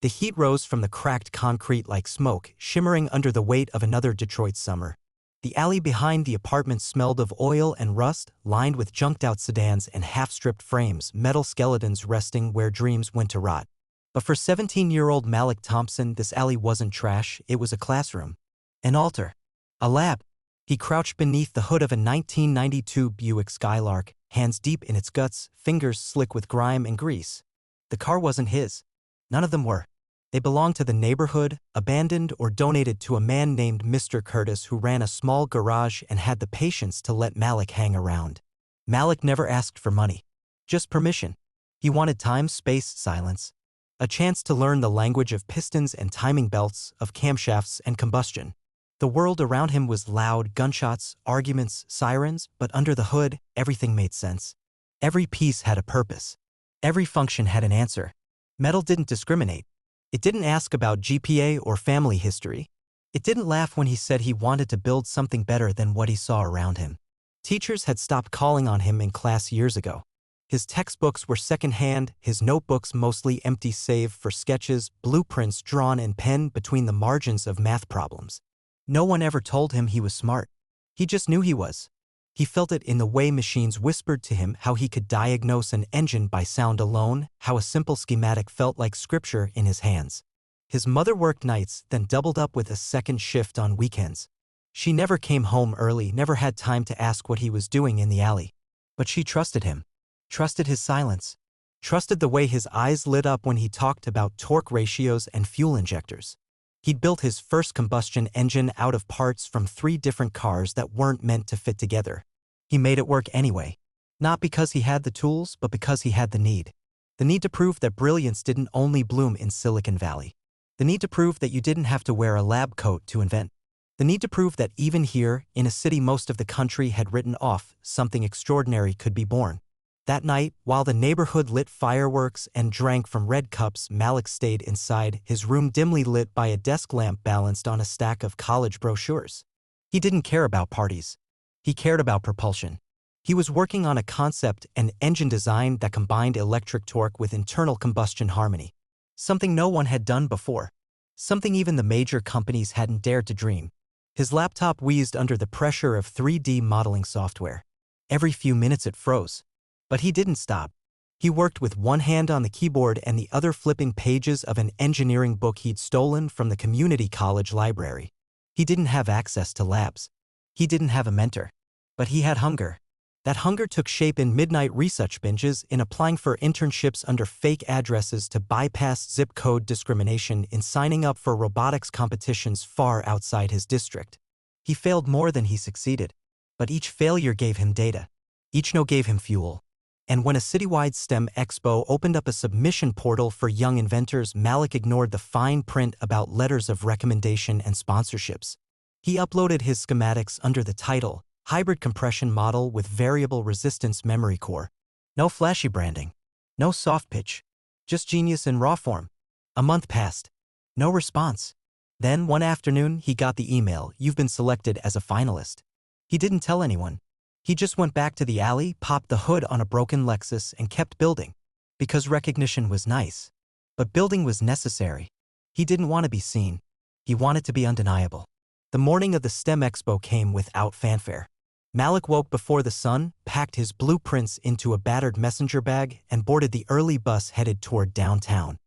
The heat rose from the cracked concrete like smoke, shimmering under the weight of another Detroit summer. The alley behind the apartment smelled of oil and rust, lined with junked-out sedans and half-stripped frames, metal skeletons resting where dreams went to rot. But for 17-year-old Malik Thompson, this alley wasn't trash, it was a classroom. An altar. A lab. He crouched beneath the hood of a 1992 Buick Skylark, hands deep in its guts, fingers slick with grime and grease. The car wasn't his. None of them were. They belonged to the neighborhood, abandoned or donated to a man named Mr. Curtis who ran a small garage and had the patience to let Malik hang around. Malik never asked for money. Just permission. He wanted time, space, silence. A chance to learn the language of pistons and timing belts, of camshafts and combustion. The world around him was loud, gunshots, arguments, sirens, but under the hood, everything made sense. Every piece had a purpose. Every function had an answer. Metal didn't discriminate. It didn't ask about GPA or family history. It didn't laugh when he said he wanted to build something better than what he saw around him. Teachers had stopped calling on him in class years ago. His textbooks were secondhand, his notebooks mostly empty save for sketches, blueprints drawn in pen between the margins of math problems. No one ever told him he was smart. He just knew he was. He felt it in the way machines whispered to him how he could diagnose an engine by sound alone, how a simple schematic felt like scripture in his hands. His mother worked nights, then doubled up with a second shift on weekends. She never came home early, never had time to ask what he was doing in the alley. But she trusted him. Trusted his silence. Trusted the way his eyes lit up when he talked about torque ratios and fuel injectors. He'd built his first combustion engine out of parts from 3 different cars that weren't meant to fit together. He made it work anyway. Not because he had the tools, but because he had the need. The need to prove that brilliance didn't only bloom in Silicon Valley. The need to prove that you didn't have to wear a lab coat to invent. The need to prove that even here, in a city most of the country had written off, something extraordinary could be born. That night, while the neighborhood lit fireworks and drank from red cups, Malik stayed inside, his room dimly lit by a desk lamp balanced on a stack of college brochures. He didn't care about parties. He cared about propulsion. He was working on a concept, an engine design that combined electric torque with internal combustion harmony. Something no one had done before. Something even the major companies hadn't dared to dream. His laptop wheezed under the pressure of 3D modeling software. Every few minutes it froze. But he didn't stop. He worked with one hand on the keyboard and the other flipping pages of an engineering book he'd stolen from the community college library. He didn't have access to labs. He didn't have a mentor. But he had hunger. That hunger took shape in midnight research binges, in applying for internships under fake addresses to bypass zip code discrimination, in signing up for robotics competitions far outside his district. He failed more than he succeeded. But each failure gave him data. Each no gave him fuel. And when a citywide STEM expo opened up a submission portal for young inventors, Malik ignored the fine print about letters of recommendation and sponsorships. He uploaded his schematics under the title, Hybrid Compression Model with Variable Resistance Memory Core. No flashy branding. No soft pitch. Just genius in raw form. A month passed. No response. Then, one afternoon, he got the email, "You've been selected as a finalist." He didn't tell anyone. He just went back to the alley, popped the hood on a broken Lexus, and kept building. Because recognition was nice. But building was necessary. He didn't want to be seen. He wanted to be undeniable. The morning of the STEM Expo came without fanfare. Malik woke before the sun, packed his blueprints into a battered messenger bag, and boarded the early bus headed toward downtown.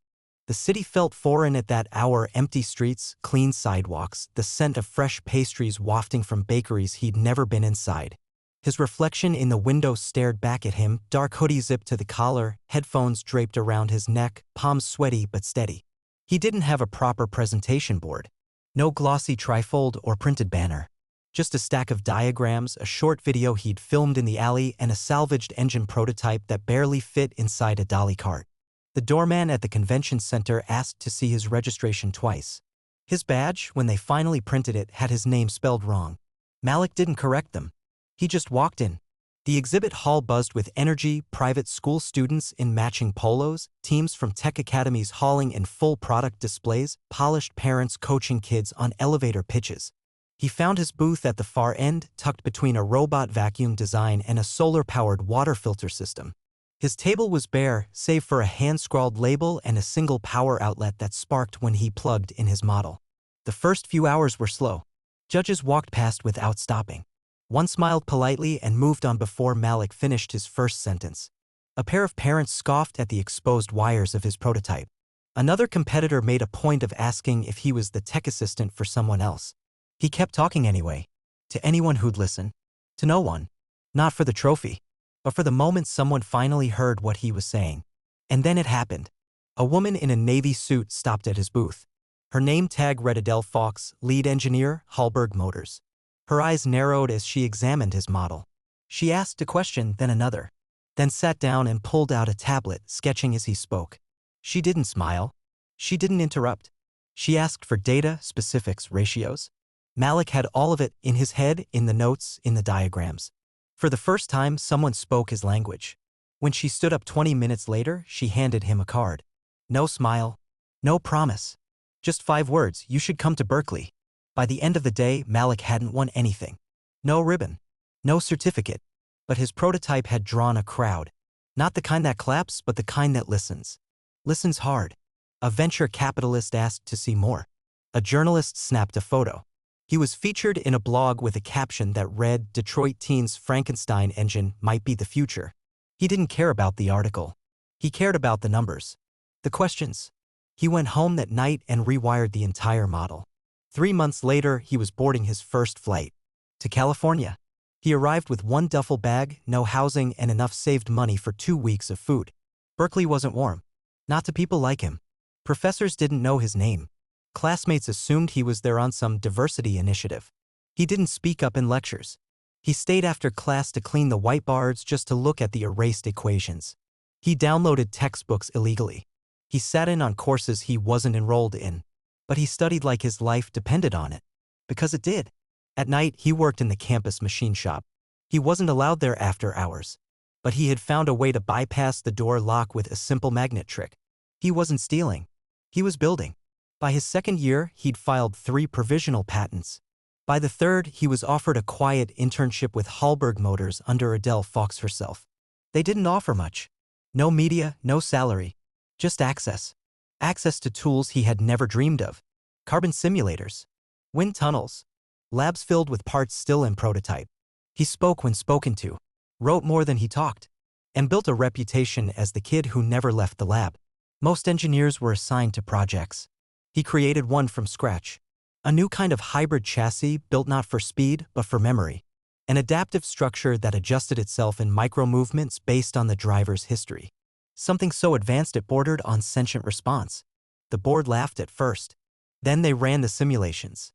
The city felt foreign at that hour, empty streets, clean sidewalks, the scent of fresh pastries wafting from bakeries he'd never been inside. His reflection in the window stared back at him, dark hoodie zipped to the collar, headphones draped around his neck, palms sweaty but steady. He didn't have a proper presentation board. No glossy trifold or printed banner. Just a stack of diagrams, a short video he'd filmed in the alley, and a salvaged engine prototype that barely fit inside a dolly cart. The doorman at the convention center asked to see his registration twice. His badge, when they finally printed it, had his name spelled wrong. Malik didn't correct them. He just walked in. The exhibit hall buzzed with energy, private school students in matching polos, teams from tech academies hauling in full product displays, polished parents coaching kids on elevator pitches. He found his booth at the far end, tucked between a robot vacuum design and a solar-powered water filter system. His table was bare, save for a hand-scrawled label and a single power outlet that sparked when he plugged in his model. The first few hours were slow. Judges walked past without stopping. One smiled politely and moved on before Malik finished his first sentence. A pair of parents scoffed at the exposed wires of his prototype. Another competitor made a point of asking if he was the tech assistant for someone else. He kept talking anyway. To anyone who'd listen. To no one. Not for the trophy, but for the moment someone finally heard what he was saying. And then it happened. A woman in a navy suit stopped at his booth. Her name tag read Adele Fox, lead engineer, Hallberg Motors. Her eyes narrowed as she examined his model. She asked a question, then another. Then sat down and pulled out a tablet, sketching as he spoke. She didn't smile. She didn't interrupt. She asked for data, specifics, ratios. Malik had all of it in his head, in the notes, in the diagrams. For the first time, someone spoke his language. When she stood up 20 minutes later, she handed him a card. No smile. No promise. Just 5 words, you should come to Berkeley. By the end of the day, Malik hadn't won anything. No ribbon. No certificate. But his prototype had drawn a crowd. Not the kind that claps, but the kind that listens. Listens hard. A venture capitalist asked to see more. A journalist snapped a photo. He was featured in a blog with a caption that read, "Detroit teens' Frankenstein engine might be the future." He didn't care about the article. He cared about the numbers. The questions. He went home that night and rewired the entire model. 3 months later, he was boarding his first flight. To California. He arrived with 1 duffel bag, no housing, and enough saved money for 2 weeks of food. Berkeley wasn't warm. Not to people like him. Professors didn't know his name. Classmates assumed he was there on some diversity initiative. He didn't speak up in lectures. He stayed after class to clean the whiteboards just to look at the erased equations. He downloaded textbooks illegally. He sat in on courses he wasn't enrolled in. But he studied like his life depended on it. Because it did. At night, he worked in the campus machine shop. He wasn't allowed there after hours. But he had found a way to bypass the door lock with a simple magnet trick. He wasn't stealing. He was building. By his second year, he'd filed 3 provisional patents. By the third, he was offered a quiet internship with Hallberg Motors under Adele Fox herself. They didn't offer much. No media, no salary. Just access. Access to tools he had never dreamed of. Carbon simulators. Wind tunnels. Labs filled with parts still in prototype. He spoke when spoken to. Wrote more than he talked. And built a reputation as the kid who never left the lab. Most engineers were assigned to projects. He created one from scratch. A new kind of hybrid chassis built not for speed, but for memory. An adaptive structure that adjusted itself in micro-movements based on the driver's history. Something so advanced it bordered on sentient response. The board laughed at first. Then they ran the simulations.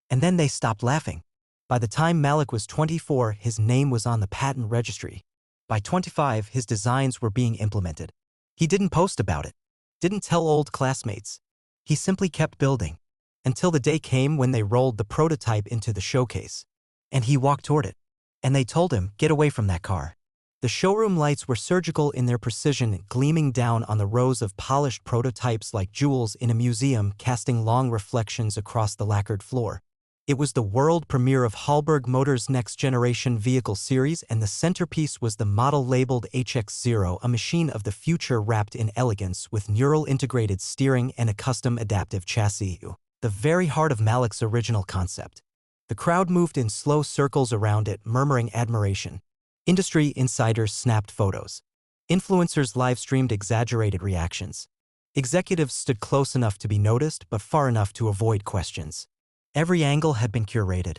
And then they stopped laughing. By the time Malik was 24, his name was on the patent registry. By 25, his designs were being implemented. He didn't post about it. Didn't tell old classmates. He simply kept building. Until the day came when they rolled the prototype into the showcase. And he walked toward it. And they told him, "Get away from that car." The showroom lights were surgical in their precision, gleaming down on the rows of polished prototypes like jewels in a museum, casting long reflections across the lacquered floor. It was the world premiere of Hallberg Motors' next-generation vehicle series, and the centerpiece was the model labeled HX0, a machine of the future wrapped in elegance with neural-integrated steering and a custom adaptive chassis. The very heart of Malik's original concept. The crowd moved in slow circles around it, murmuring admiration. Industry insiders snapped photos. Influencers live-streamed exaggerated reactions. Executives stood close enough to be noticed, but far enough to avoid questions. Every angle had been curated.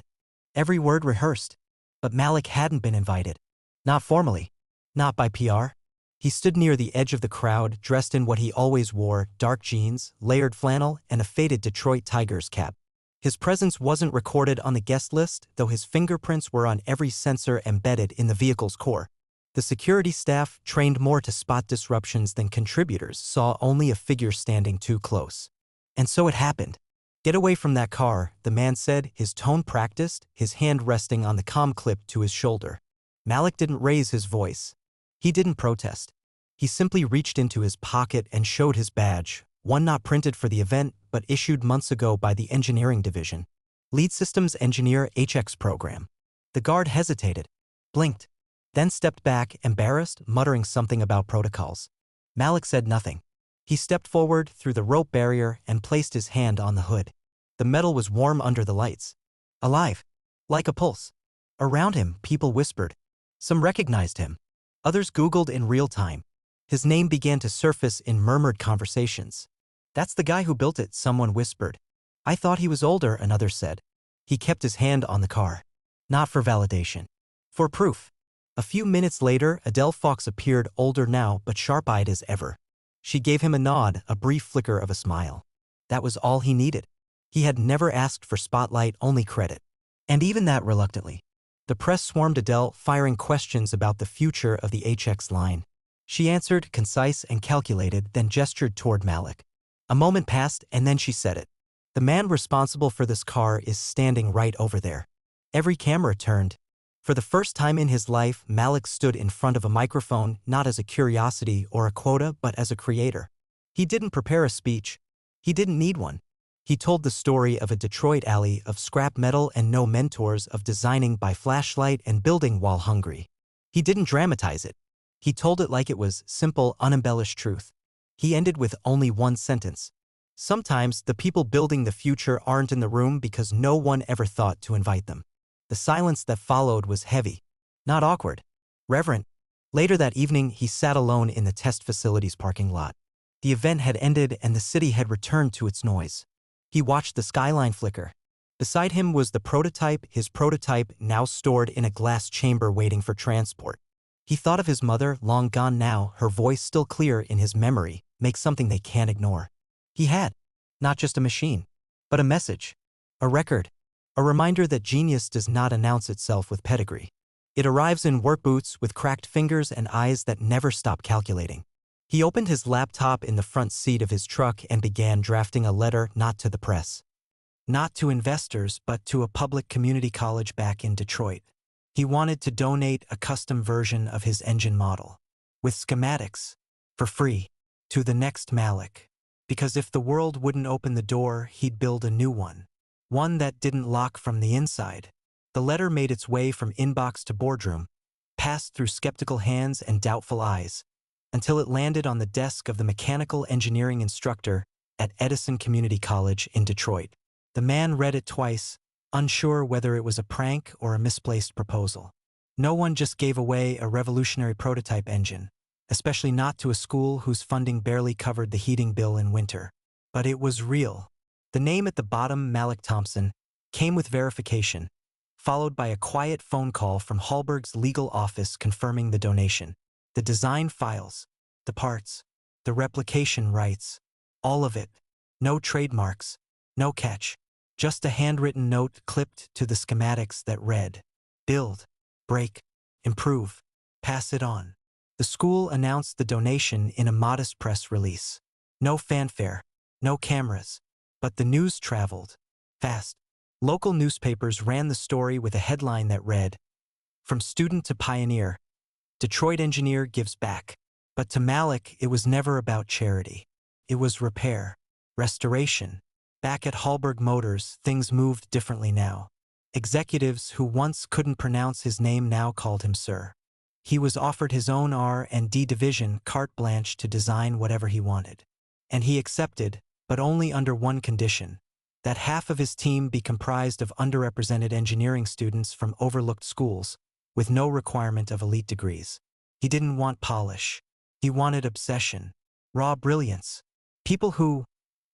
Every word rehearsed. But Malik hadn't been invited. Not formally. Not by PR. He stood near the edge of the crowd, dressed in what he always wore, dark jeans, layered flannel, and a faded Detroit Tigers cap. His presence wasn't recorded on the guest list, though his fingerprints were on every sensor embedded in the vehicle's core. The security staff, trained more to spot disruptions than contributors, saw only a figure standing too close. And so it happened. "Get away from that car," the man said, his tone practiced, his hand resting on the comm clip to his shoulder. Malik didn't raise his voice. He didn't protest. He simply reached into his pocket and showed his badge, one not printed for the event, but issued months ago by the engineering division. Lead Systems Engineer HX Program. The guard hesitated. Blinked. then stepped back, embarrassed, muttering something about protocols. Malik said nothing. He stepped forward through the rope barrier and placed his hand on the hood. The metal was warm under the lights. Alive. Like a pulse. Around him, people whispered. Some recognized him. Others Googled in real time. His name began to surface in murmured conversations. That's the guy who built it, someone whispered. I thought he was older, another said. He kept his hand on the car. Not for validation. For proof. A few minutes later, Adele Fox appeared, older now but sharp-eyed as ever. She gave him a nod, a brief flicker of a smile. That was all he needed. He had never asked for spotlight, only credit. And even that reluctantly. The press swarmed Adele, firing questions about the future of the HX line. She answered, concise and calculated, then gestured toward Malik. A moment passed, and then she said it. The man responsible for this car is standing right over there. Every camera turned. For the first time in his life, Malik stood in front of a microphone, not as a curiosity or a quota, but as a creator. He didn't prepare a speech. He didn't need one. He told the story of a Detroit alley, of scrap metal and no mentors, of designing by flashlight and building while hungry. He didn't dramatize it. He told it like it was simple, unembellished truth. He ended with only one sentence. Sometimes the people building the future aren't in the room because no one ever thought to invite them. The silence that followed was heavy, not awkward, reverent. Later that evening, he sat alone in the test facility's parking lot. The event had ended and the city had returned to its noise. He watched the skyline flicker. Beside him was the prototype, his prototype now stored in a glass chamber waiting for transport. He thought of his mother, long gone now, her voice still clear in his memory, make something they can't ignore. He had, not just a machine, but a message, a record, a reminder that genius does not announce itself with pedigree. It arrives in work boots with cracked fingers and eyes that never stop calculating. He opened his laptop in the front seat of his truck and began drafting a letter, not to the press, not to investors, but to a public community college back in Detroit. He wanted to donate a custom version of his engine model, with schematics, for free, to the next Malik. Because if the world wouldn't open the door, he'd build a new one. One that didn't lock from the inside. The letter made its way from inbox to boardroom, passed through skeptical hands and doubtful eyes, until it landed on the desk of the mechanical engineering instructor at Edison Community College in Detroit. The man read it twice, unsure whether it was a prank or a misplaced proposal. No one just gave away a revolutionary prototype engine, especially not to a school whose funding barely covered the heating bill in winter. But it was real. The name at the bottom, Malik Thompson, came with verification, followed by a quiet phone call from Hallberg's legal office confirming the donation. The design files, the parts, the replication rights, all of it. No trademarks, no catch. Just a handwritten note clipped to the schematics that read, build, break, improve, pass it on. The school announced the donation in a modest press release. No fanfare, no cameras, but the news traveled fast. Local newspapers ran the story with a headline that read, "From student to pioneer, Detroit engineer gives back." But to Malik, it was never about charity. It was repair, restoration. Back at Hallberg Motors, things moved differently now. Executives who once couldn't pronounce his name now called him sir. He was offered his own R&D division, carte blanche to design whatever he wanted. And he accepted, but only under one condition, that half of his team be comprised of underrepresented engineering students from overlooked schools, with no requirement of elite degrees. He didn't want polish. He wanted obsession, raw brilliance. People who,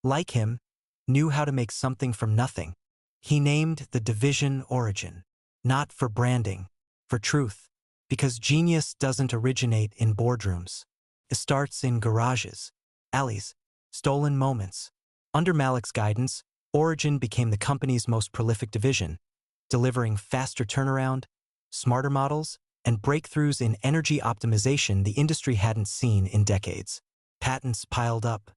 like him, knew how to make something from nothing. He named the division Origin, not for branding, for truth. Because genius doesn't originate in boardrooms. It starts in garages, alleys, stolen moments. Under Malik's guidance, Origin became the company's most prolific division, delivering faster turnaround, smarter models, and breakthroughs in energy optimization the industry hadn't seen in decades. Patents piled up.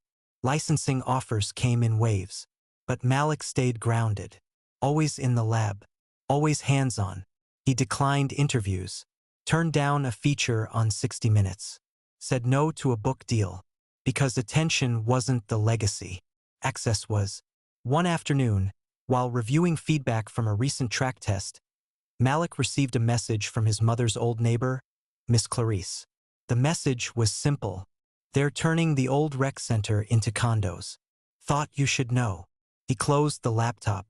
Licensing offers came in waves. But Malik stayed grounded, always in the lab, always hands-on. He declined interviews, turned down a feature on 60 Minutes, said no to a book deal, because attention wasn't the legacy. Access was. One afternoon, while reviewing feedback from a recent track test, Malik received a message from his mother's old neighbor, Miss Clarice. The message was simple. They're turning the old rec center into condos. Thought you should know. He closed the laptop.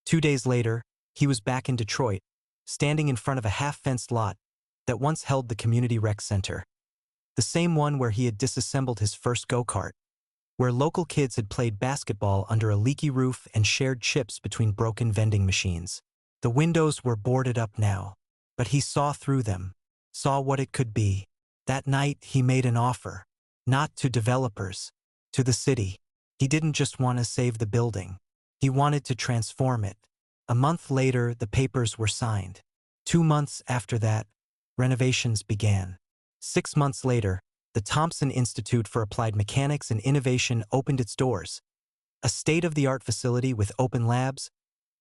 2 days later, he was back in Detroit, standing in front of a half-fenced lot that once held the community rec center. The same one where he had disassembled his first go-kart, where local kids had played basketball under a leaky roof and shared chips between broken vending machines. The windows were boarded up now, but he saw through them, saw what it could be. That night, he made an offer. Not to developers, to the city. He didn't just want to save the building. He wanted to transform it. A month later, the papers were signed. 2 months after that, renovations began. 6 months later, the Thompson Institute for Applied Mechanics and Innovation opened its doors. A state-of-the-art facility with open labs,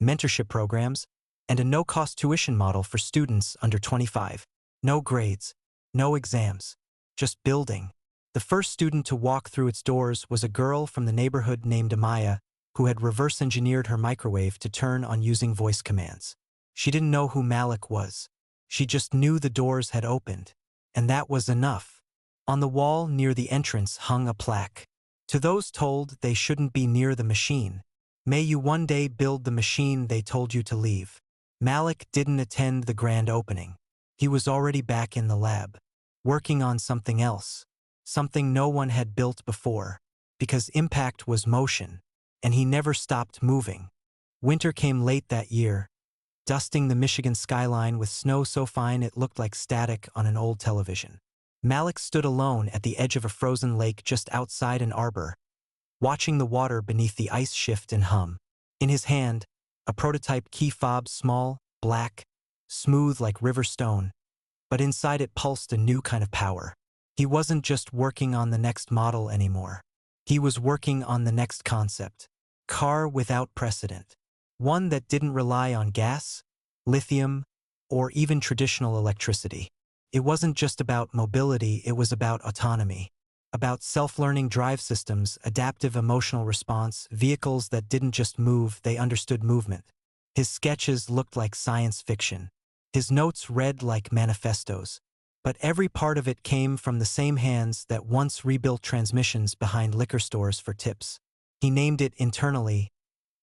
mentorship programs, and a no-cost tuition model for students under 25. No grades, no exams, just building. The first student to walk through its doors was a girl from the neighborhood named Amaya, who had reverse-engineered her microwave to turn on using voice commands. She didn't know who Malik was. She just knew the doors had opened. And that was enough. On the wall near the entrance hung a plaque. To those told they shouldn't be near the machine. May you one day build the machine they told you to leave. Malik didn't attend the grand opening. He was already back in the lab, working on something else, something no one had built before, because impact was motion, and he never stopped moving. Winter came late that year, dusting the Michigan skyline with snow so fine it looked like static on an old television. Malik stood alone at the edge of a frozen lake just outside an arbor, watching the water beneath the ice shift and hum. In his hand, a prototype key fob, small, black, smooth like river stone, but inside it pulsed a new kind of power. He wasn't just working on the next model anymore. He was working on the next concept. Car without precedent. One that didn't rely on gas, lithium, or even traditional electricity. It wasn't just about mobility, it was about autonomy. About self-learning drive systems, adaptive emotional response, vehicles that didn't just move, they understood movement. His sketches looked like science fiction. His notes read like manifestos. But every part of it came from the same hands that once rebuilt transmissions behind liquor stores for tips. He named it internally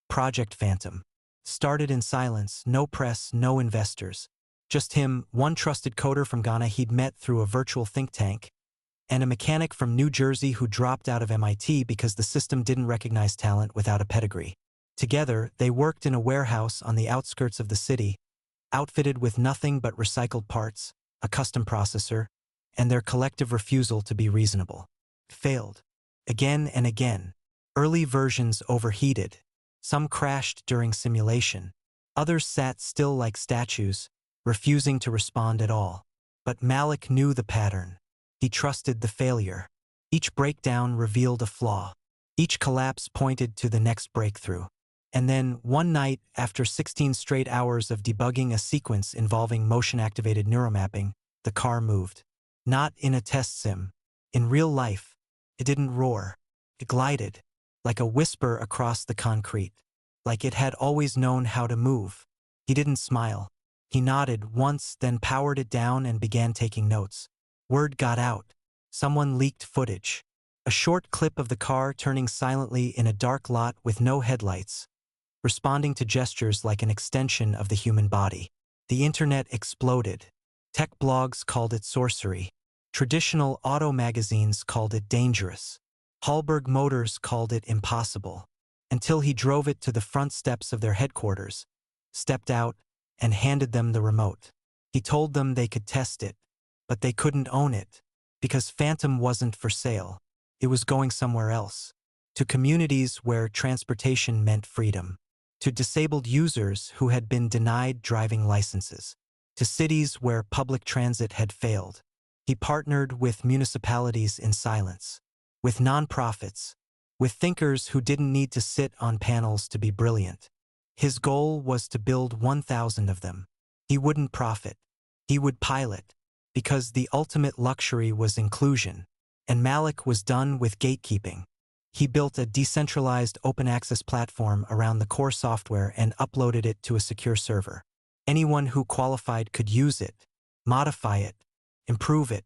Project Phantom. Started in silence, no press, no investors. Just him, one trusted coder from Ghana he'd met through a virtual think tank, and a mechanic from New Jersey who dropped out of MIT because the system didn't recognize talent without a pedigree. Together, they worked in a warehouse on the outskirts of the city, outfitted with nothing but recycled parts, a custom processor, and their collective refusal to be reasonable. Failed. Again and again. Early versions overheated. Some crashed during simulation. Others sat still like statues, refusing to respond at all. But Malik knew the pattern. He trusted the failure. Each breakdown revealed a flaw. Each collapse pointed to the next breakthrough. And then, one night, after 16 straight hours of debugging a sequence involving motion-activated neuromapping, the car moved. Not in a test sim. In real life, it didn't roar. It glided, like a whisper across the concrete. Like it had always known how to move. He didn't smile. He nodded once, then powered it down and began taking notes. Word got out. Someone leaked footage. A short clip of the car turning silently in a dark lot with no headlights, responding to gestures like an extension of the human body. The internet exploded. Tech blogs called it sorcery. Traditional auto magazines called it dangerous. Hallberg Motors called it impossible. Until he drove it to the front steps of their headquarters, stepped out, and handed them the remote. He told them they could test it, but they couldn't own it, because Phantom wasn't for sale. It was going somewhere else. To communities where transportation meant freedom. To disabled users who had been denied driving licenses. To cities where public transit had failed. He partnered with municipalities in silence. With nonprofits. With thinkers who didn't need to sit on panels to be brilliant. His goal was to build 1,000 of them. He wouldn't profit. He would pilot. Because the ultimate luxury was inclusion. And Malik was done with gatekeeping. He built a decentralized open-access platform around the core software and uploaded it to a secure server. Anyone who qualified could use it, modify it, improve it.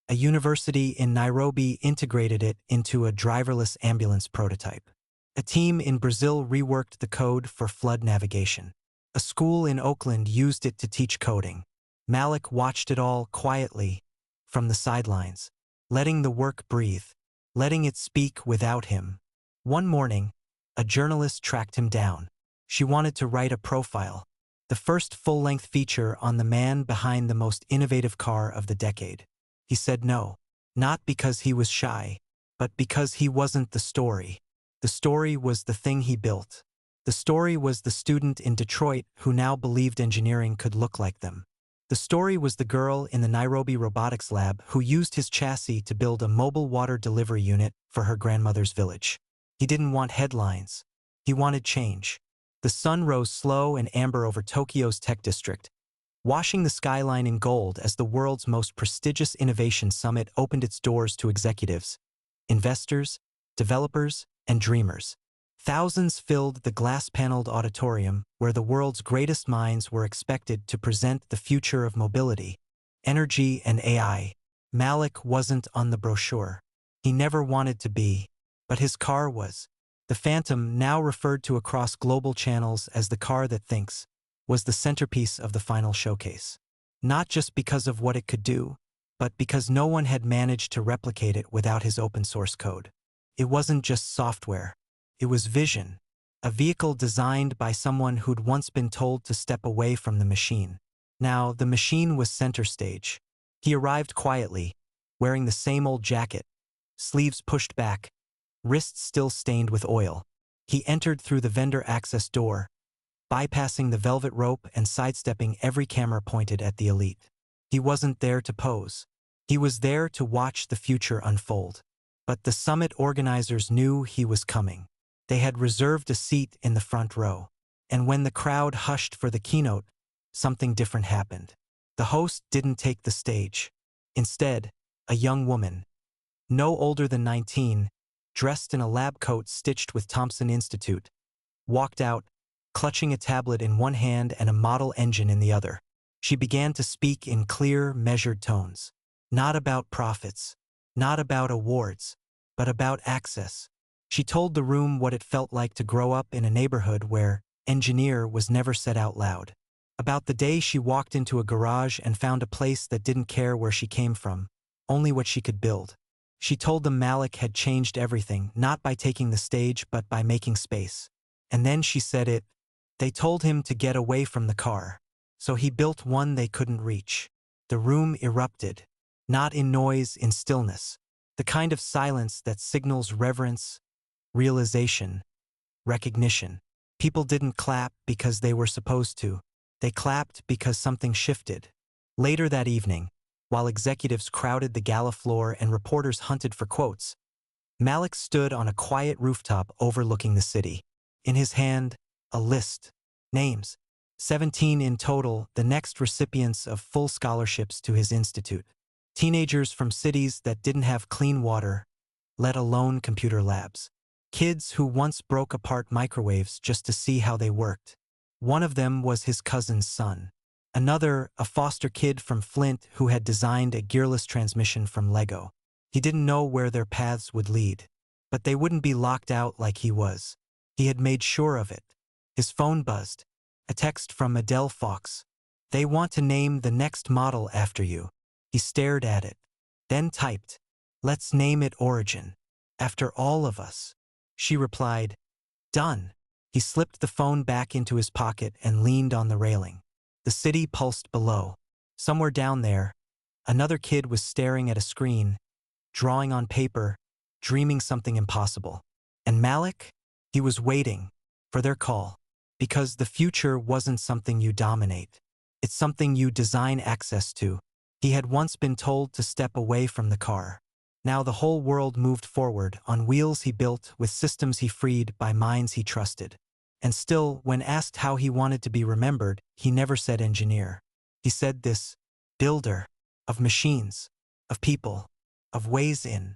A university in Nairobi integrated it into a driverless ambulance prototype. A team in Brazil reworked the code for flood navigation. A school in Oakland used it to teach coding. Malik watched it all quietly from the sidelines, letting the work breathe, letting it speak without him. One morning, a journalist tracked him down. She wanted to write a profile, the first full-length feature on the man behind the most innovative car of the decade. He said no, not because he was shy, but because he wasn't the story. The story was the thing he built. The story was the student in Detroit who now believed engineering could look like them. The story was the girl in the Nairobi robotics lab who used his chassis to build a mobile water delivery unit for her grandmother's village. He didn't want headlines. He wanted change. The sun rose slow and amber over Tokyo's tech district, washing the skyline in gold as the world's most prestigious innovation summit opened its doors to executives, investors, developers, and dreamers. Thousands filled the glass-paneled auditorium where the world's greatest minds were expected to present the future of mobility, energy, and AI. Malik wasn't on the brochure. He never wanted to be, but his car was. The Phantom, now referred to across global channels as the car that thinks, was the centerpiece of the final showcase. Not just because of what it could do, but because no one had managed to replicate it without his open-source code. It wasn't just software. It was vision, a vehicle designed by someone who'd once been told to step away from the machine. Now, the machine was center stage. He arrived quietly, wearing the same old jacket, sleeves pushed back, wrists still stained with oil. He entered through the vendor access door, bypassing the velvet rope and sidestepping every camera pointed at the elite. He wasn't there to pose. He was there to watch the future unfold. But the summit organizers knew he was coming. They had reserved a seat in the front row. And when the crowd hushed for the keynote, something different happened. The host didn't take the stage. Instead, a young woman, no older than 19, dressed in a lab coat stitched with Thompson Institute, walked out, clutching a tablet in one hand and a model engine in the other. She began to speak in clear, measured tones. Not about profits, not about awards, but about access. She told the room what it felt like to grow up in a neighborhood where engineer was never said out loud. About the day she walked into a garage and found a place that didn't care where she came from, only what she could build. She told them Malik had changed everything, not by taking the stage but by making space. And then she said it. They told him to get away from the car. So he built one they couldn't reach. The room erupted. Not in noise, in stillness. The kind of silence that signals reverence, realization, recognition. People didn't clap because they were supposed to. They clapped because something shifted. Later that evening, while executives crowded the gala floor and reporters hunted for quotes, Malik stood on a quiet rooftop overlooking the city. In his hand, a list. Names. 17 in total, the next recipients of full scholarships to his institute. Teenagers from cities that didn't have clean water, let alone computer labs. Kids who once broke apart microwaves just to see how they worked. One of them was his cousin's son. Another, a foster kid from Flint who had designed a gearless transmission from Lego. He didn't know where their paths would lead, but they wouldn't be locked out like he was. He had made sure of it. His phone buzzed. A text from Adele Fox. They want to name the next model after you. He stared at it, then typed, let's name it Origin. After all of us. She replied, done. He slipped the phone back into his pocket and leaned on the railing. The city pulsed below. Somewhere down there, another kid was staring at a screen, drawing on paper, dreaming something impossible. And Malik? He was waiting for their call. Because the future wasn't something you dominate. It's something you design access to. He had once been told to step away from the car. Now the whole world moved forward on wheels he built with systems he freed by minds he trusted. And still, when asked how he wanted to be remembered, he never said engineer. He said this, builder, of machines, of people, of ways in.